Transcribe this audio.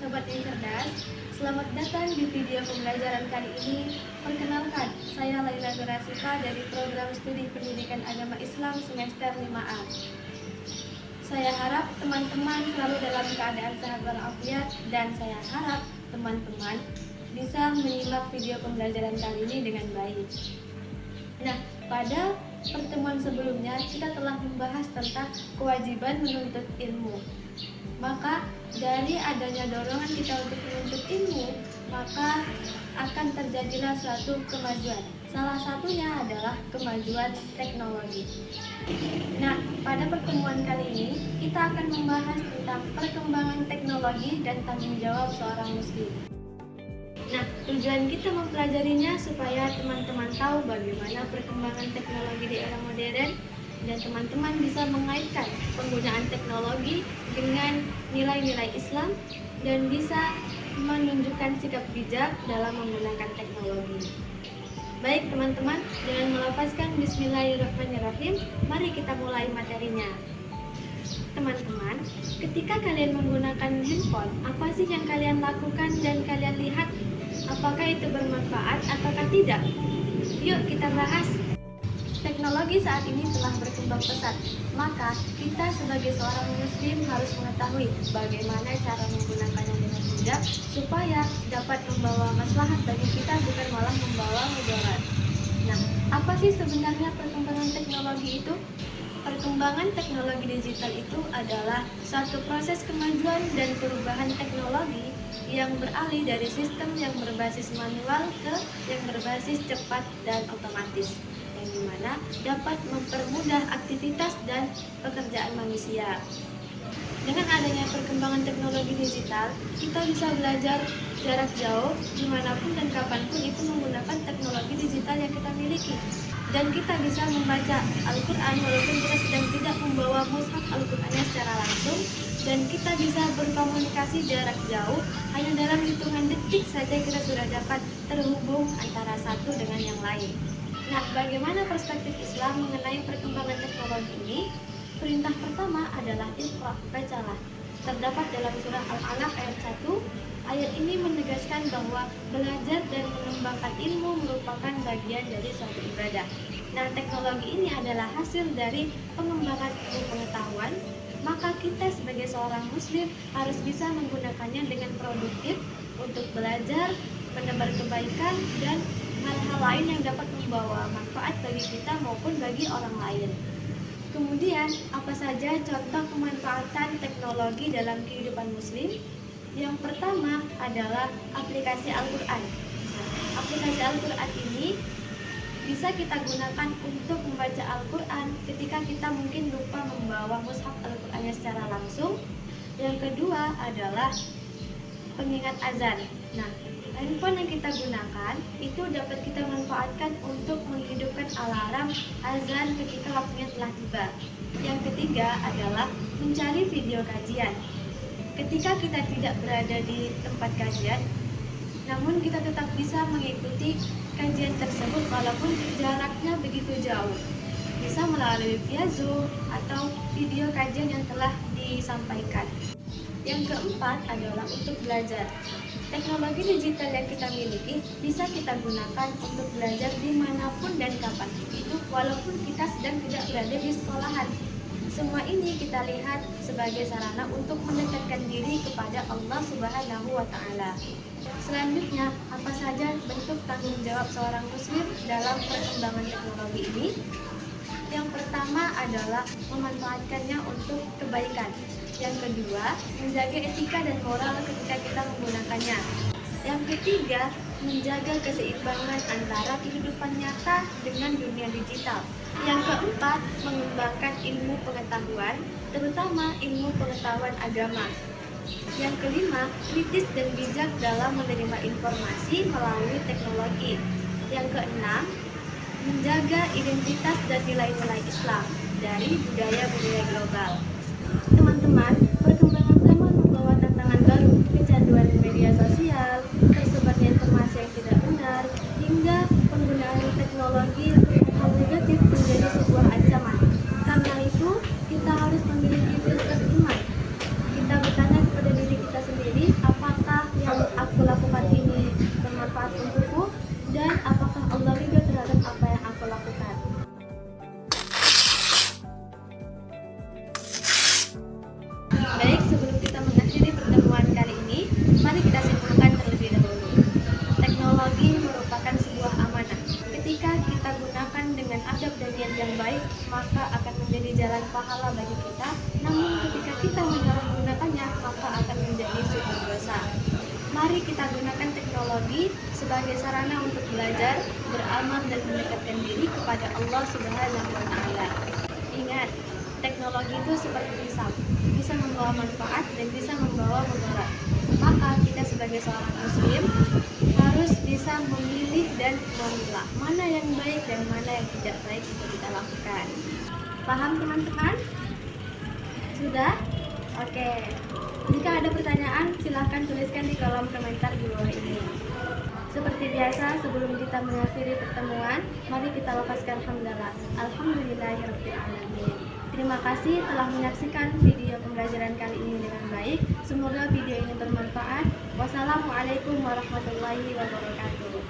sobat yang cerdas. Selamat datang di video pembelajaran kali ini. Perkenalkan, saya Laila Nurasifa dari program studi pendidikan agama Islam semester 5A. Saya harap teman-teman selalu dalam keadaan sehat walafiat dan saya harap teman-teman bisa menyimak video pembelajaran kali ini dengan baik. Nah, pada pertemuan sebelumnya kita telah membahas tentang kewajiban menuntut ilmu. Maka dari adanya dorongan kita untuk menuntut ilmu, maka akan terjadilah suatu kemajuan. Salah satunya adalah kemajuan teknologi. Nah, pada pertemuan kali ini kita akan membahas tentang perkembangan teknologi dan tanggung jawab seorang muslim. Nah, tujuan kita mempelajarinya supaya teman-teman tahu bagaimana perkembangan teknologi di era modern dan teman-teman bisa mengaitkan penggunaan teknologi dengan nilai-nilai Islam dan bisa menunjukkan sikap bijak dalam menggunakan teknologi. Baik teman-teman, dengan melafazkan Bismillahirrahmanirrahim, mari kita mulai materinya. Teman-teman, ketika kalian menggunakan handphone, apa sih yang kalian lakukan dan kalian lihat? Apakah itu bermanfaat ataukah tidak? Yuk kita bahas. Teknologi saat ini telah berkembang pesat, maka kita sebagai seorang muslim harus mengetahui bagaimana cara menggunakannya dengan bijak supaya dapat membawa maslahat bagi kita bukan malah membawa mudarat. Nah, apa sih sebenarnya perkembangan teknologi itu? Perkembangan teknologi digital itu adalah suatu proses kemajuan dan perubahan teknologi yang beralih dari sistem yang berbasis manual ke yang berbasis cepat dan otomatis, yang dimana dapat mempermudah aktivitas dan pekerjaan manusia. Dengan adanya perkembangan teknologi digital, kita bisa belajar jarak jauh, dimanapun dan kapanpun itu menggunakan teknologi digital yang kita miliki. Dan kita bisa membaca Al-Quran walaupun kita sedang tidak membawa mushaf Al-Qurannya secara langsung. Dan kita bisa berkomunikasi jarak jauh, hanya dalam hitungan detik saja kita sudah dapat terhubung antara satu dengan yang lain. Nah, bagaimana perspektif Islam mengenai perkembangan teknologi ini? Perintah pertama adalah Iqra, bacalah. Terdapat dalam surah Al-Alaq ayat 1. Ayat ini menegaskan bahwa belajar dan mengembangkan ilmu merupakan bagian dari suatu ibadah. Nah, teknologi ini adalah hasil dari pengembangan ilmu pengetahuan, maka kita sebagai seorang muslim harus bisa menggunakannya dengan produktif untuk belajar, menebar kebaikan, dan hal-hal lain yang dapat membawa manfaat bagi kita maupun bagi orang lain. Kemudian, apa saja contoh pemanfaatan teknologi dalam kehidupan muslim? Yang pertama adalah aplikasi Al-Quran. Aplikasi Al-Quran ini bisa kita gunakan untuk membaca Al-Quran ketika kita mungkin lupa membawa mushaf Al-Qurannya secara langsung. Yang kedua adalah pengingat azan. Nah, handphone yang kita gunakan itu dapat kita manfaatkan untuk menghidupkan alarm azan ketika waktunya telah tiba. Yang ketiga adalah mencari video kajian. Ketika kita tidak berada di tempat kajian, namun kita tetap bisa mengikuti kajian tersebut walaupun jaraknya begitu jauh. Bisa melalui via Zoom atau video kajian yang telah disampaikan. Yang keempat adalah untuk belajar. Teknologi digital yang kita miliki bisa kita gunakan untuk belajar dimanapun dan kapanpun itu, walaupun kita sedang tidak berada di sekolahan. Semua ini kita lihat sebagai sarana untuk mendekatkan diri kepada Allah Subhanahu wa Ta'ala. Selanjutnya, apa saja bentuk tanggung jawab seorang muslim dalam perkembangan teknologi ini? Yang pertama adalah memanfaatkannya untuk kebaikan. Yang kedua, menjaga etika dan moral ketika kita menggunakannya. Yang ketiga, menjaga keseimbangan antara kehidupan nyata dengan dunia digital. Yang keempat, mengembangkan ilmu pengetahuan, terutama ilmu pengetahuan agama. Yang kelima, kritis dan bijak dalam menerima informasi melalui teknologi. Yang keenam, menjaga identitas dan nilai-nilai Islam dari budaya-budaya global. Teman-teman, perkembangan zaman membawa tantangan baru, kecanduan media sosial, tersebarnya informasi yang tidak benar, hingga penggunaan teknologi hal negatif menjadi sebuah ancaman. Karena itu, kita harus memiliki filter iman. Kita bertanya kepada diri kita sendiri, apakah Mari kita gunakan teknologi sebagai sarana untuk belajar, beramal dan mendekatkan diri kepada Allah Subhanahu wa taala. Ingat, teknologi itu seperti pisau, bisa membawa manfaat dan bisa membawa mudarat. Maka kita sebagai seorang muslim harus bisa memilih dan memilah mana yang baik dan mana yang tidak baik untuk kita lakukan. Paham teman-teman? Sudah? Oke. Jika ada pertanyaan, silahkan tuliskan di kolom komentar di bawah ini. Seperti biasa, sebelum kita mengakhiri pertemuan, mari kita lafazkan hamdalah. Alhamdulillahirabbil alamin. Terima kasih telah menyaksikan video pembelajaran kali ini dengan baik. Semoga video ini bermanfaat. Wassalamualaikum warahmatullahi wabarakatuh.